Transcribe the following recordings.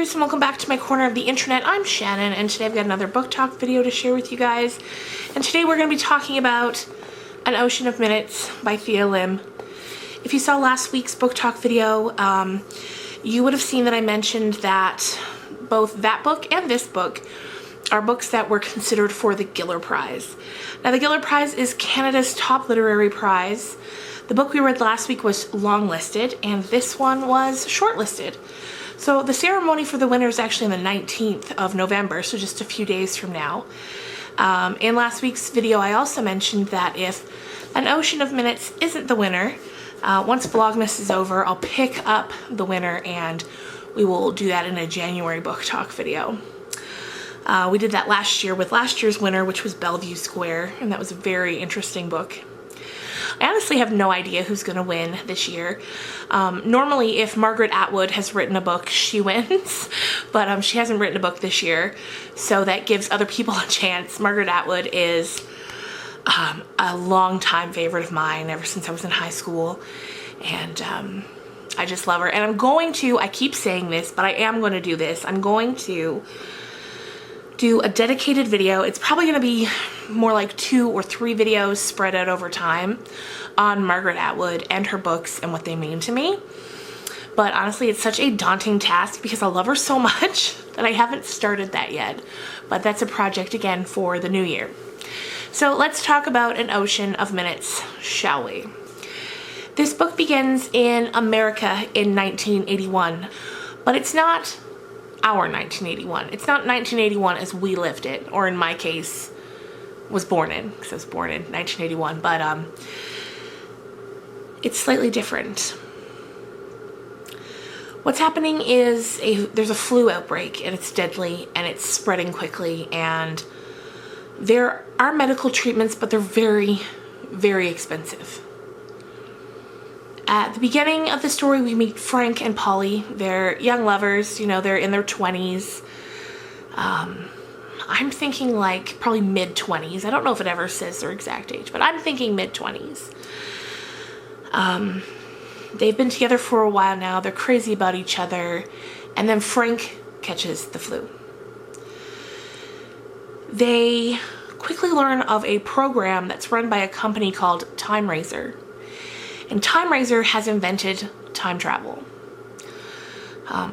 Bruce and welcome back to my corner of the internet. I'm Shannon and today I've got another book talk video to share with you guys. And today we're going to be talking about An Ocean of Minutes by Thea Lim. If you saw last week's book talk video, you would have seen that I mentioned that both that book and this book are books that were considered for the Giller Prize. Now the Giller Prize is Canada's top literary prize. The book we read last week was longlisted and this one was shortlisted. So the ceremony for the winner is actually on the 19th of November, so just a few days from now. In last week's video, I also mentioned that if An Ocean of Minutes isn't the winner, once Vlogmas is over, I'll pick up the winner and we will do that in a January book talk video. We did that last year with last year's winner, which was Bellevue Square, and that was a very interesting book. I honestly have no idea who's going to win this year. Normally, if Margaret Atwood has written a book, she wins, but she hasn't written a book this year, so that gives other people a chance. Margaret Atwood is a long-time favorite of mine ever since I was in high school, and I just love her. And I'm going to, I keep saying this, but I am going to do this. I'm going to do a dedicated video. It's probably going to be more like 2 or 3 videos spread out over time on Margaret Atwood and her books and what they mean to me. But honestly, it's such a daunting task because I love her so much that I haven't started that yet. But that's a project again for the new year. So let's talk about An Ocean of Minutes, shall we? This book begins in America in 1981, but it's not our 1981. It's not 1981 as we lived it, or in my case, was born in, because I was born in 1981, but it's slightly different. What's happening is there's a flu outbreak, and it's deadly, and it's spreading quickly, and there are medical treatments, but they're very, very expensive. At the beginning of the story, we meet Frank and Polly. They're young lovers, you know, they're in their 20s. I'm thinking like probably mid-20s. I don't know if it ever says their exact age, but I'm thinking mid-20s. They've been together for a while now. They're crazy about each other. And then Frank catches the flu. They quickly learn of a program that's run by a company called Time Razor. And Time Razor has invented time travel.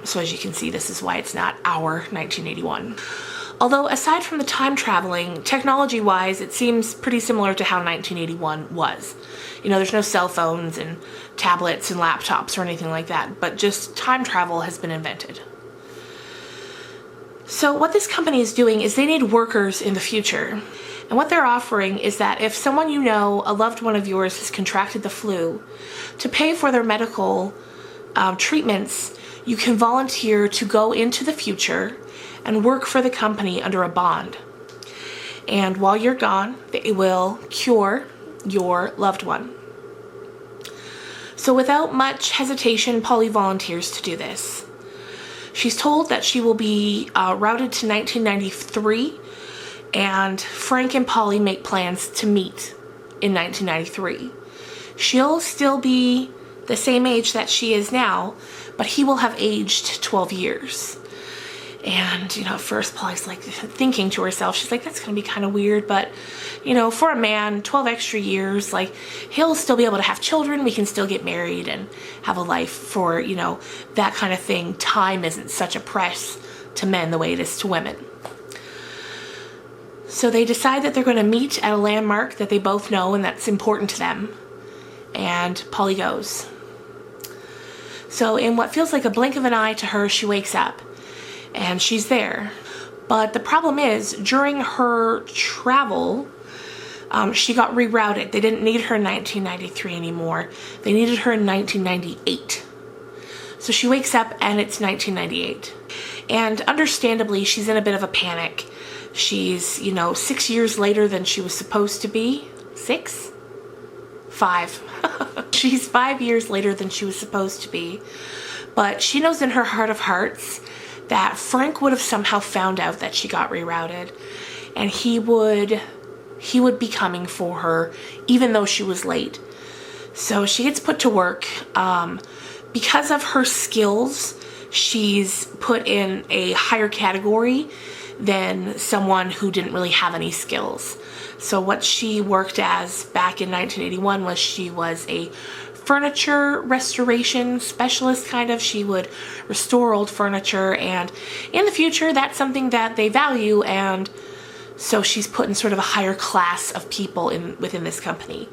So as you can see, this is why it's not our 1981. Although aside from the time traveling, technology-wise, it seems pretty similar to how 1981 was. You know, there's no cell phones and tablets and laptops or anything like that, but just time travel has been invented. So what this company is doing is they need workers in the future. And what they're offering is that if someone you know, a loved one of yours, has contracted the flu, to pay for their medical treatments, you can volunteer to go into the future and work for the company under a bond. And while you're gone, they will cure your loved one. So without much hesitation, Polly volunteers to do this. She's told that she will be routed to 1993, and Frank and Polly make plans to meet in 1993. She'll still be the same age that she is now, but he will have aged 12 years. And, you know, at first Polly's like thinking to herself, she's like, that's gonna be kind of weird, but, you know, for a man, 12 extra years, like, he'll still be able to have children, we can still get married and have a life for, you know, that kind of thing. Time isn't such a press to men the way it is to women. So they decide that they're going to meet at a landmark that they both know and that's important to them. And Polly goes. So in what feels like a blink of an eye to her, she wakes up and she's there. But the problem is, during her travel, she got rerouted. They didn't need her in 1993 anymore. They needed her in 1998. So she wakes up and it's 1998. And understandably, she's in a bit of a panic. She's, you know, 6 years later than she was supposed to be. 6? 5. She's 5 years later than she was supposed to be. But she knows in her heart of hearts that Frank would have somehow found out that she got rerouted. And he would be coming for her, even though she was late. So she gets put to work. Because of her skills, she's put in a higher category than someone who didn't really have any skills. So what she worked as back in 1981 was she was a furniture restoration specialist, kind of. She would restore old furniture, and in the future that's something that they value, and so she's put in sort of a higher class of people within this company.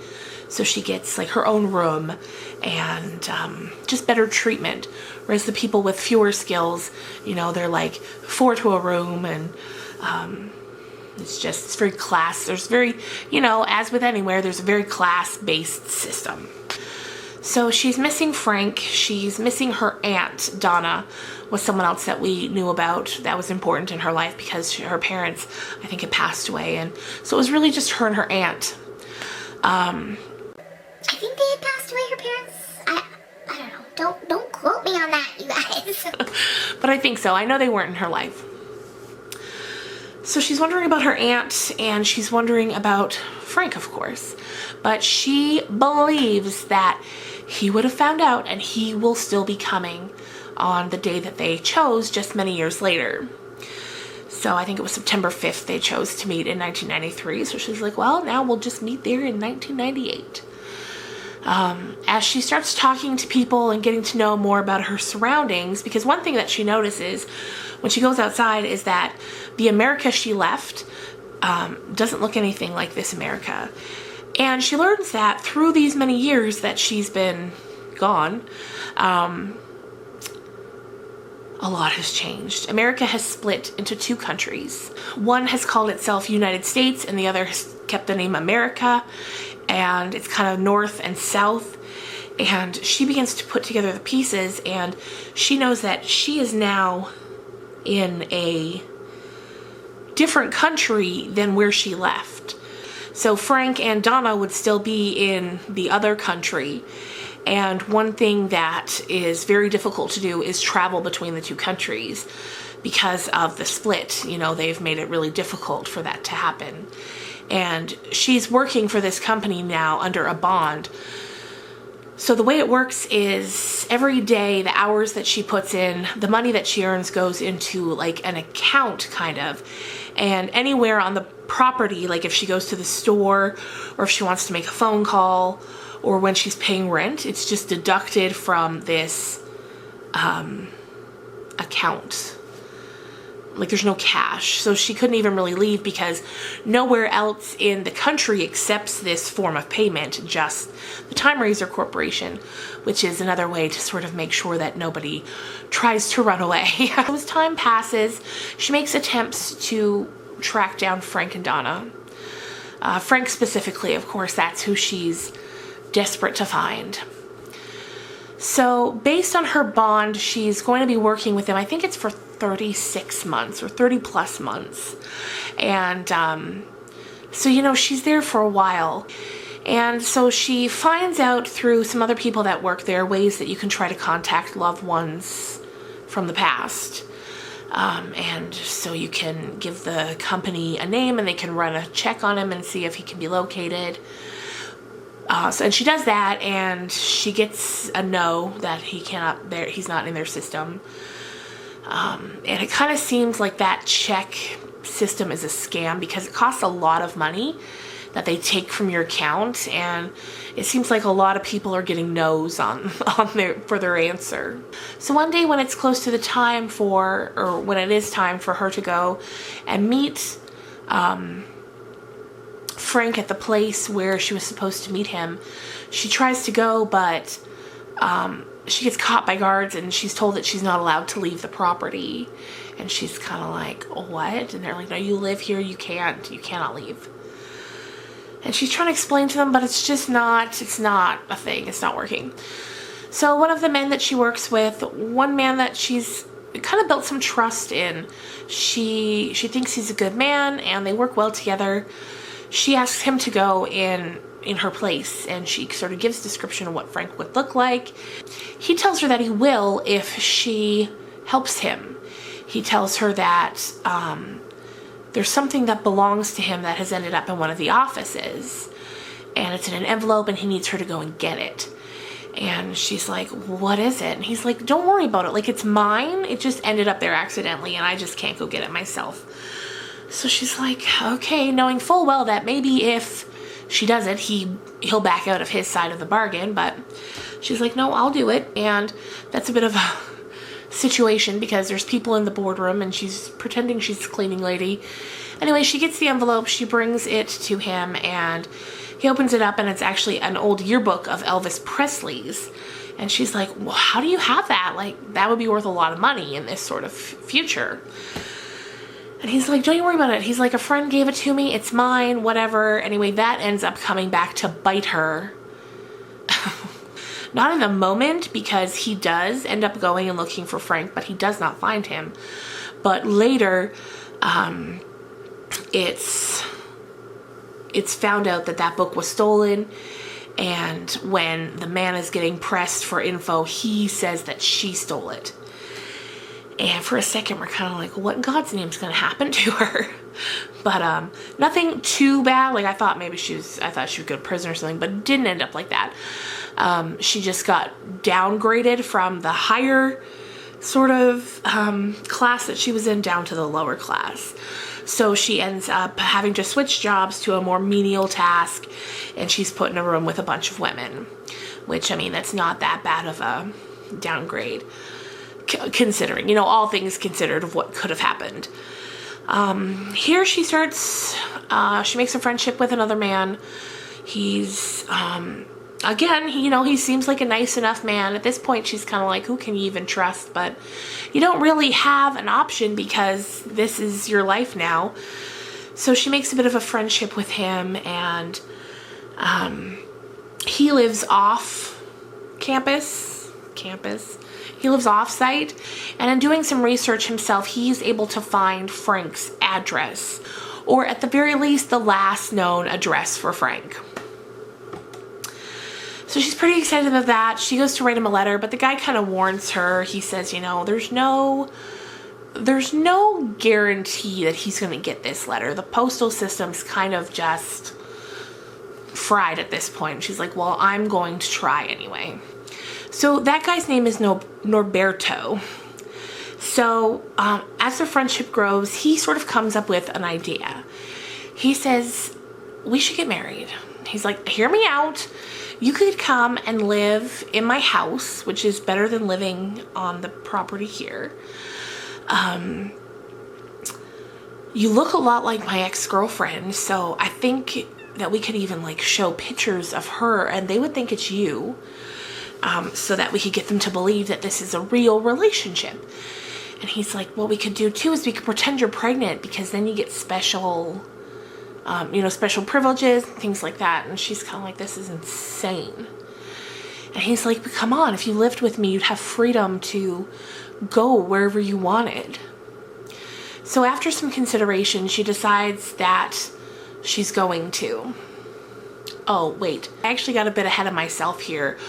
So she gets like her own room and just better treatment, whereas the people with fewer skills, you know, they're like 4 to a room, and it's very class. There's very, you know, as with anywhere, there's a very class-based system. So she's missing Frank. She's missing her aunt, Donna, was someone else that we knew about that was important in her life because her parents, I think, had passed away. And so it was really just her and her aunt. I think they had passed away, her parents. I don't know. Don't quote me on that, you guys. But I think so. I know they weren't in her life. So she's wondering about her aunt, and she's wondering about Frank, of course. But she believes that he would have found out, and he will still be coming on the day that they chose just many years later. So I think it was September 5th they chose to meet in 1993. So she's like, well, now we'll just meet there in 1998. As she starts talking to people and getting to know more about her surroundings, because one thing that she notices when she goes outside is that the America she left doesn't look anything like this America. And she learns that through these many years that she's been gone, a lot has changed. America has split into 2 countries. One has called itself United States, and the other has kept the name America, and it's kind of north and south. And she begins to put together the pieces, and she knows that she is now in a different country than where she left. So Frank and Donna would still be in the other country, and one thing that is very difficult to do is travel between the 2 countries because of the split. You know, they've made it really difficult for that to happen. And she's working for this company now under a bond. So the way it works is every day, the hours that she puts in, the money that she earns goes into like an account kind of. And anywhere on the property, like if she goes to the store or if she wants to make a phone call or when she's paying rent, it's just deducted from this account. Like there's no cash. So she couldn't even really leave because nowhere else in the country accepts this form of payment, just the Time Razor Corporation, which is another way to sort of make sure that nobody tries to run away. As time passes, she makes attempts to track down Frank and Donna. Frank specifically, of course, that's who she's desperate to find. So based on her bond, she's going to be working with him. I think it's for 36 months or 30 plus months. And so, you know, she's there for a while. And so she finds out through some other people that work there ways that you can try to contact loved ones from the past. And so you can give the company a name and they can run a check on him and see if he can be located. And she does that, and she gets a no that he's not in their system. And it kind of seems like that check system is a scam because it costs a lot of money that they take from your account, and it seems like a lot of people are getting no's for their answer. So one day when it's close to the time when it is time for her to go and meet Frank at the place where she was supposed to meet him, she tries to go, but she gets caught by guards and she's told that she's not allowed to leave the property. And she's kind of like, what? And they're like, no, you live here, you cannot leave. And she's trying to explain to them, but it's not a thing, it's not working. So one of the men that she works with, one man that she's kind of built some trust in, she thinks he's a good man and they work well together. She asks him to go in her place, and she sort of gives a description of what Frank would look like. He tells her that he will if she helps him. He tells her that there's something that belongs to him that has ended up in one of the offices, and it's in an envelope and he needs her to go and get it. And she's like, what is it? And he's like, don't worry about it. Like, it's mine. It just ended up there accidentally, and I just can't go get it myself. So she's like, okay, knowing full well that maybe if she does it, he'll back out of his side of the bargain. But she's like, no, I'll do it. And that's a bit of a situation because there's people in the boardroom and she's pretending she's a cleaning lady. Anyway, she gets the envelope, she brings it to him, and he opens it up, and it's actually an old yearbook of Elvis Presley's. And she's like, well, how do you have that? Like, that would be worth a lot of money in this sort of future. And he's like, don't you worry about it. He's like, a friend gave it to me. It's mine, whatever. Anyway, that ends up coming back to bite her. Not in the moment, because he does end up going and looking for Frank, but he does not find him. But later, it's found out that that book was stolen. And when the man is getting pressed for info, he says that she stole it. And for a second, we're kind of like, what in God's name is going to happen to her? But nothing too bad. Like, I thought she would go to prison or something, but it didn't end up like that. She just got downgraded from the higher sort of class that she was in down to the lower class. So she ends up having to switch jobs to a more menial task, and she's put in a room with a bunch of women, which, I mean, that's not that bad of a downgrade. Considering, all things considered of what could have happened. Here she starts, she makes a friendship with another man. He's, again, he seems like a nice enough man. At this point, she's kind of like, who can you even trust? But you don't really have an option because this is your life now. So she makes a bit of a friendship with him, and he lives off campus. He lives off-site, and in doing some research himself, he's able to find Frank's address, or at the very least, the last known address for Frank. So she's pretty excited about that. She goes to write him a letter, but the guy kind of warns her. He says, there's no guarantee that he's going to get this letter. The postal system's kind of just fried at this point. She's like, well, I'm going to try anyway. So that guy's name is Norberto. So as the friendship grows, he sort of comes up with an idea. He says, we should get married. He's like, hear me out. You could come and live in my house, which is better than living on the property here. You look a lot like my ex-girlfriend, so I think that we could even show pictures of her and they would think it's you. So that we could get them to believe that this is a real relationship. And he's like, what we could do too is we could pretend you're pregnant, because then you get special, special privileges, things like that. And she's kind of like, this is insane. And he's like, but come on, if you lived with me, you'd have freedom to go wherever you wanted. So after some consideration, she decides that she's going to. Oh, wait, I actually got a bit ahead of myself here.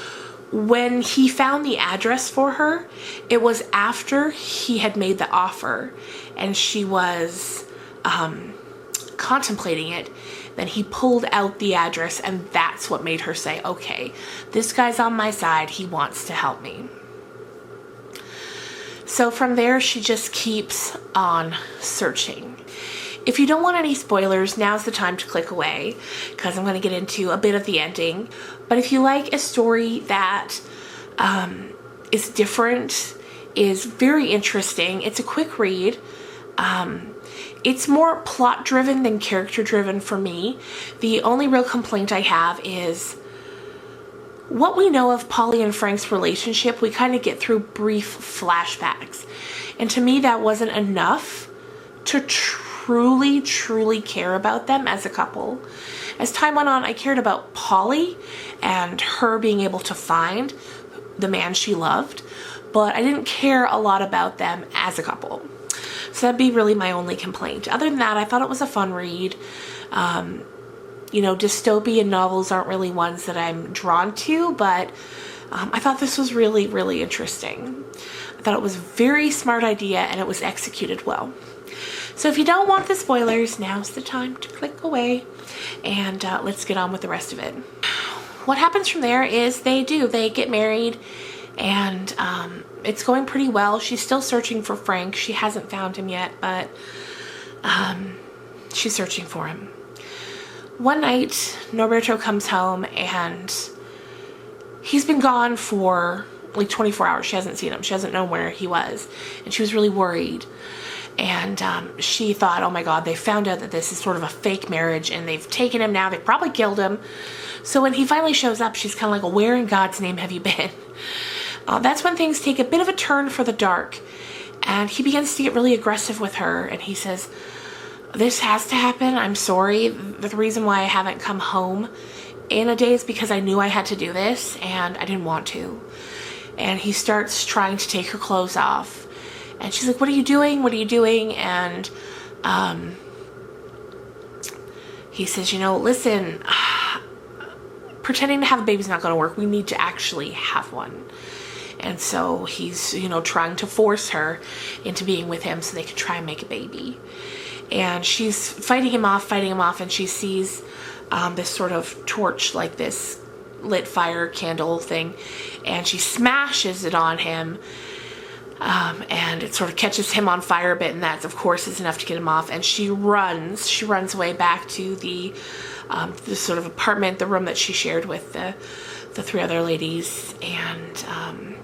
When he found the address for her, it was after he had made the offer and she was contemplating it. Then he pulled out the address, and that's what made her say, okay, this guy's on my side. He wants to help me. So from there, she just keeps on searching. If you don't want any spoilers, now's the time to click away, because I'm going to get into a bit of the ending. But if you like a story that is different, is very interesting, it's a quick read. It's more plot driven than character driven for me. The only real complaint I have is what we know of Polly and Frank's relationship, we kind of get through brief flashbacks. And to me, that wasn't enough to truly care about them as a couple. As time went on, I cared about Polly and her being able to find the man she loved, but I didn't care a lot about them as a couple. So that'd be really my only complaint. Other than that, I thought it was a fun read. Dystopian novels aren't really ones that I'm drawn to, but I thought this was really interesting. I thought it was a very smart idea and it was executed well. So if you don't want the spoilers, now's the time to click away, and let's get on with the rest of it. what happens from there is they get married, and it's going pretty well. She's still searching for Frank. She hasn't found him yet, but she's searching for him. One night, Norberto comes home, and he's been gone for like 24 hours. She hasn't seen him. She hasn't known where he was, and she was really worried. And she thought, oh my God, they found out that this is sort of a fake marriage, and they've taken him now. They probably killed him. So when he finally shows up, she's kind of like, where in God's name have you been? That's when things take a bit of a turn for the dark, and he begins to get really aggressive with her, and he says, this has to happen. I'm sorry. The reason why I haven't come home in a day is because I knew I had to do this, and I didn't want to. And he starts trying to take her clothes off, and she's like, what are you doing? What are you doing? And he says, you know, listen, pretending to have a baby is not going to work. We need to actually have one. And so he's, you know, trying to force her into being with him so they can try and make a baby. And she's fighting him off, and she sees this sort of torch, like this lit fire candle thing, and she smashes it on him, and it sort of catches him on fire a bit, and that, of course, is enough to get him off. And she runs away back to the sort of apartment, the room that she shared with the three other ladies. And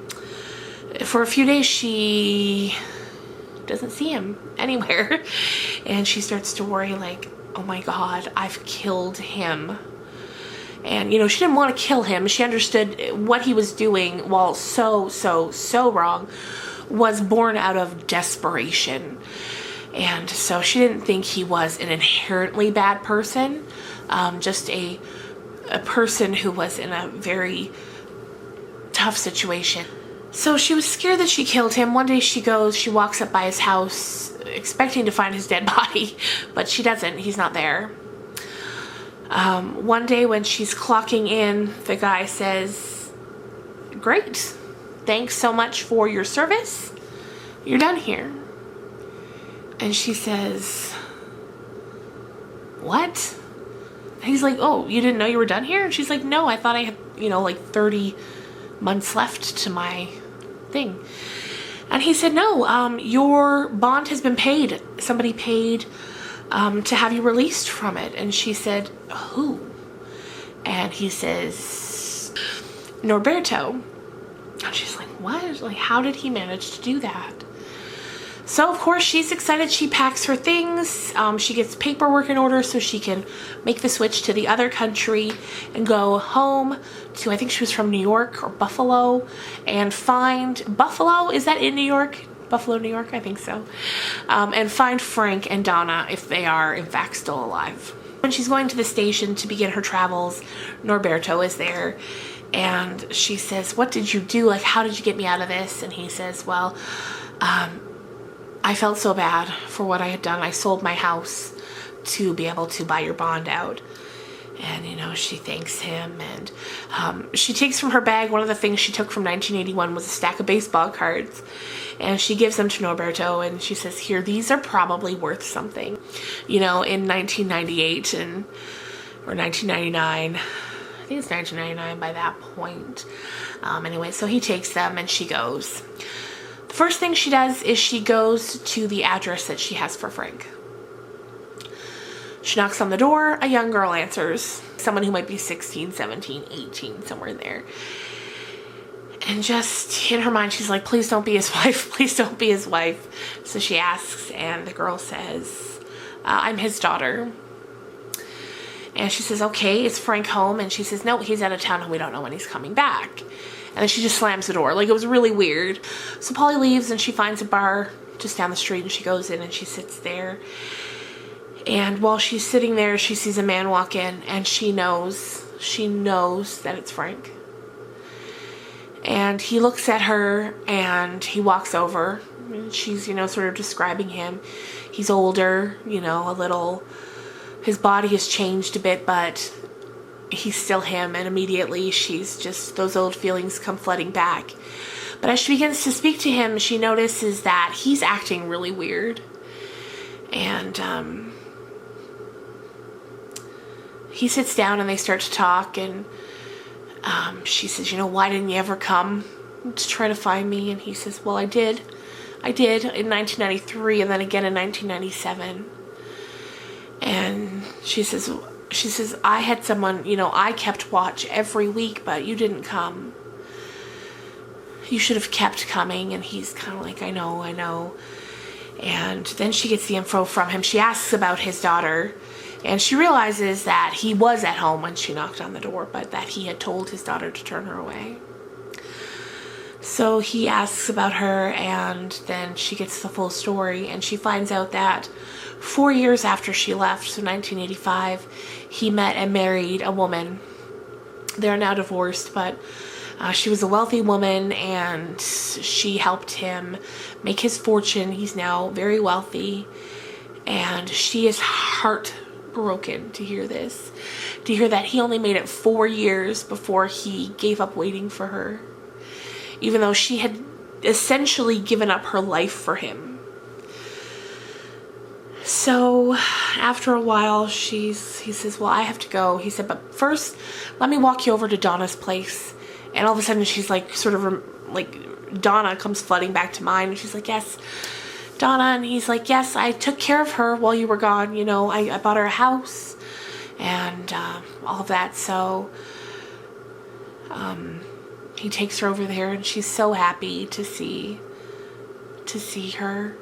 for a few days, she doesn't see him anywhere, and she starts to worry, like, oh my God, I've killed him. And, you know, she didn't want to kill him. She understood what he was doing, while so wrong, was born out of desperation. And so she didn't think he was an inherently bad person, just a person who was in a very tough situation. So she was scared that she killed him. One day she walks up by his house expecting to find his dead body, but she doesn't. He's not there. One day when she's clocking in, the guy says, great, thanks so much for your service. You're done here. And she says, what? And he's like, oh, you didn't know you were done here? And she's like, no, I thought I had, you know, like 30 months left to my thing. And he said, no, your bond has been paid. Somebody paid to have you released from it. And she said, who? And he says, Norberto. And she's like, what? Like, how did he manage to do that? So, of course, she's excited. She packs her things. She gets paperwork in order so she can make the switch to the other country and go home to, I think she was from New York or Buffalo, and find Buffalo. Is that in New York? Buffalo, New York? I think so. And find Frank and Donna if they are, in fact, still alive. When she's going to the station to begin her travels, Norberto is there. And she says, what did you do? Like, how did you get me out of this? And he says, well, I felt so bad for what I had done. I sold my house to be able to buy your bond out. And, you know, she thanks him, and she takes from her bag, one of the things she took from 1981 was a stack of baseball cards, and she gives them to Norberto, and she says, here, these are probably worth something. You know, in 1998 or 1999, I think it's 1999 by that point. Anyway, so he takes them, and she goes. The first thing she does is she goes to the address that she has for Frank. She knocks on the door. A young girl answers. Someone who might be 16, 17, 18, somewhere in there. And just in her mind, she's like, please don't be his wife. Please don't be his wife. So she asks, and the girl says, I'm his daughter. And she says, okay, is Frank home? And she says, no, he's out of town and we don't know when he's coming back. And then she just slams the door. Like, it was really weird. So Polly leaves, and she finds a bar just down the street, and she goes in and she sits there. And while she's sitting there, she sees a man walk in, and she knows that it's Frank. And he looks at her, and he walks over, and she's, you know, sort of describing him. He's older, you know, a little, his body has changed a bit, but he's still him. And immediately she's just, those old feelings come flooding back. But as she begins to speak to him, she notices that he's acting really weird. And, he sits down and they start to talk, and she says, why didn't you ever come to try to find me? And he says, well, I did in 1993 and then again in 1997. And she says, I had someone, I kept watch every week, but you didn't come. You should have kept coming. And he's kind of like, I know. And then she gets the info from him. She asks about his daughter, and she realizes that he was at home when she knocked on the door, but that he had told his daughter to turn her away. So he asks about her, and then she gets the full story, and she finds out that 4 years after she left, so 1985, he met and married a woman. They're now divorced, but she was a wealthy woman, and she helped him make his fortune. He's now very wealthy, and she is heartbroken to hear this, to hear that he only made it 4 years before he gave up waiting for her, even though she had essentially given up her life for him. So after a while, he says, well, I have to go. He said, but first, let me walk you over to Donna's place. And all of a sudden, she's like, Donna comes flooding back to mind. And she's like, yes, Donna. And he's like, yes, I took care of her while you were gone. I bought her a house and all of that. So he takes her over there, and she's so happy to see her.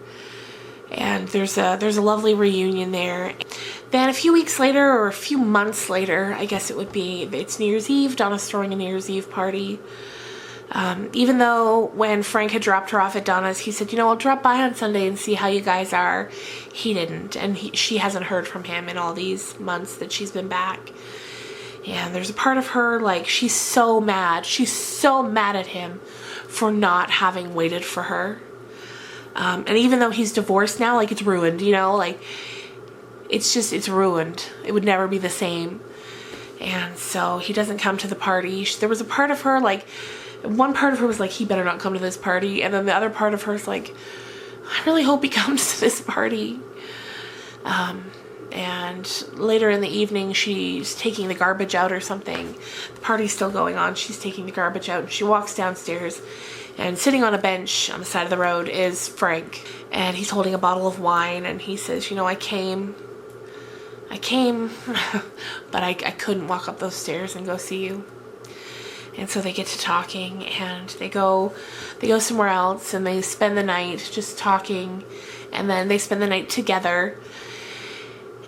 And there's a lovely reunion there. Then a few weeks later, or a few months later, I guess it would be, it's New Year's Eve. Donna's throwing a New Year's Eve party. Even though when Frank had dropped her off at Donna's, he said, I'll drop by on Sunday and see how you guys are. He didn't, and she hasn't heard from him in all these months that she's been back. And there's a part of her, she's so mad. She's so mad at him for not having waited for her. And even though he's divorced now, it's ruined, it's ruined. It would never be the same. And so he doesn't come to the party. There was a part of her, one part of her was he better not come to this party. And then the other part of her is I really hope he comes to this party. And later in the evening, she's taking the garbage out or something. The party's still going on. She's taking the garbage out, and she walks downstairs, and sitting on a bench on the side of the road is Frank, and he's holding a bottle of wine, and he says, I came, but I couldn't walk up those stairs and go see you. And so they get to talking, and they go somewhere else, and they spend the night just talking, and then they spend the night together.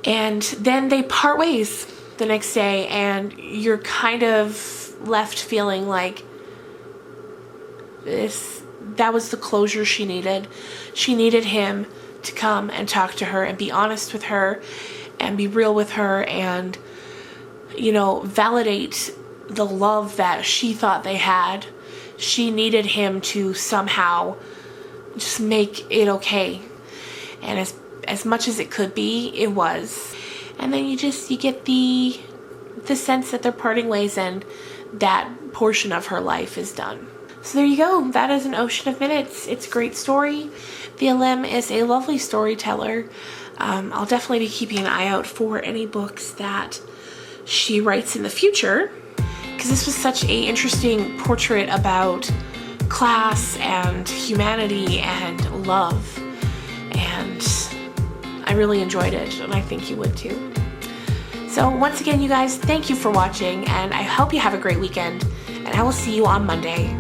And then they part ways the next day, and you're kind of left feeling that was the closure she needed. She needed him to come and talk to her and be honest with her and be real with her and, validate the love that she thought they had. She needed him to somehow just make it okay. And as much as it could be, it was. And then you get the sense that they're parting ways and that portion of her life is done. So there you go. That is An Ocean of Minutes. It's a great story. Thea Lim is a lovely storyteller. I'll definitely be keeping an eye out for any books that she writes in the future, because this was such an interesting portrait about class and humanity and love. And I really enjoyed it, and I think you would too. So once again, you guys, thank you for watching, and I hope you have a great weekend, and I will see you on Monday.